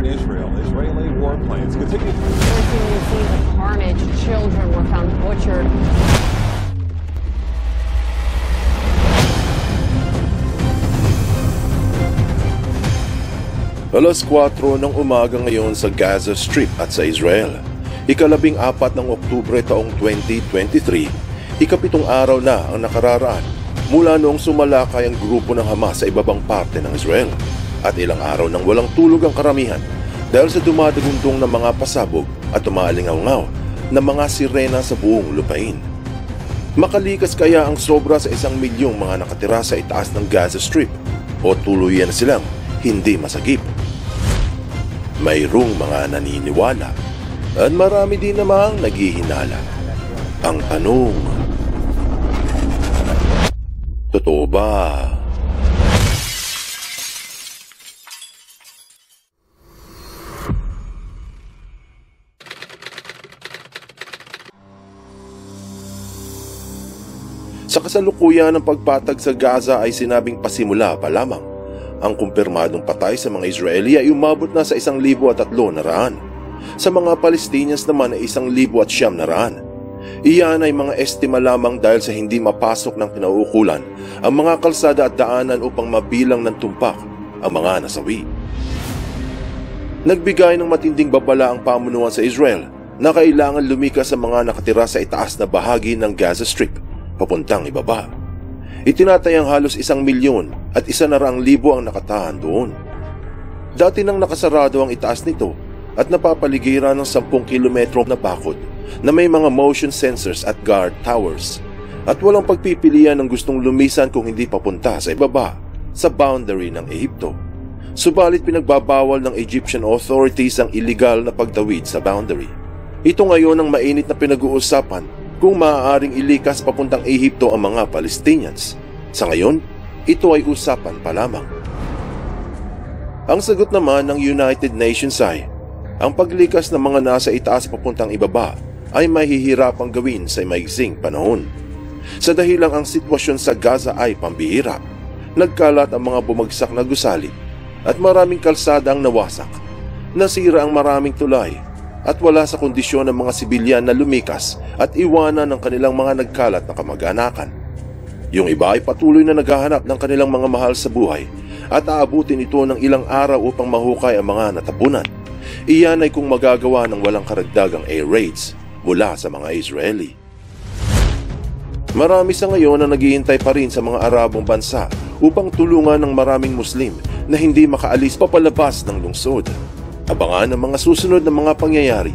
in Israel, Israeli warplanes continue. Breaking new scenes of carnage. Children were found butchered. Alas 4 ng umaga ngayon sa Gaza Strip at sa Israel. Ika-14 ng Oktubre taong 2023, ika-7 araw na ang nakararaan mula noong sumalakay ang grupo ng Hamas sa ibabang parte ng Israel at ilang araw nang walang tulog ang karamihan dahil sa dumadagundong ng mga pasabog at umaalingaw-ngaw na mga sirena sa buong lupain. Makalikas kaya ang sobra sa 1 milyong mga nakatira sa itaas ng Gaza Strip o tuluyan na silang hindi masagip? Mayroong mga naniniwala at marami din namang naghihinala. Ang tanong, totoo ba? Sa kasalukuyan ng pagpatag sa Gaza ay sinabing pasimula pa lamang. Ang kumpirmadong patay sa mga Israeli ay umabot na sa 1,300. Sa mga Palestinians naman ay 1,900. Iyan ay mga estima lamang dahil sa hindi mapasok ng kinauukulan ang mga kalsada at daanan upang mabilang ng tumpak ang mga nasawi. Nagbigay ng matinding babala ang pamunuan sa Israel na kailangan lumikas sa mga nakatira sa itaas na bahagi ng Gaza Strip papuntang ibaba. Itinatayang halos 1 milyon at 100,000 ang nakatahan doon. Dati nang nakasarado ang itaas nito at napapaligiran ng 10 kilometro na bakod na may mga motion sensors at guard towers at walang pagpipilian ng gustong lumisan kung hindi papunta sa ibaba sa boundary ng Ehipto. Subalit pinagbabawal ng Egyptian authorities ang illegal na pagtawid sa boundary. Ito ngayon ang mainit na pinag-uusapan kung maaaring ilikas papuntang Ehipto ang mga Palestinians. Sa ngayon, ito ay usapan pa lamang. Ang sagot naman ng United Nations ay, ang paglikas ng mga nasa itaas papuntang ibaba ay mahihirapang gawin sa maigsing panahon. Sa dahilang ang sitwasyon sa Gaza ay pambihira, nagkalat ang mga bumagsak na gusali at maraming kalsada ang nawasak, nasira ang maraming tulay, at wala sa kondisyon ng mga sibilyan na lumikas at iwanan ng kanilang mga nagkalat na kamag-anakan. Yung iba ay patuloy na naghahanap ng kanilang mga mahal sa buhay at aabutin ito ng ilang araw upang mahukay ang mga natapunan. Iyan ay kung magagawa ng walang karagdagang air raids mula sa mga Israeli. Marami sa ngayon na naghihintay pa rin sa mga Arabong bansa upang tulungan ng maraming Muslim na hindi makaalis papalabas ng lungsod. Abangan ang mga susunod na mga pangyayari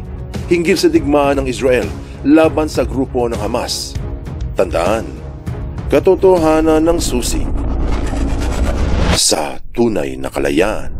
hinggil sa digmaan ng Israel laban sa grupo ng Hamas. Tandaan, katotohanan ng susi sa tunay na kalayaan.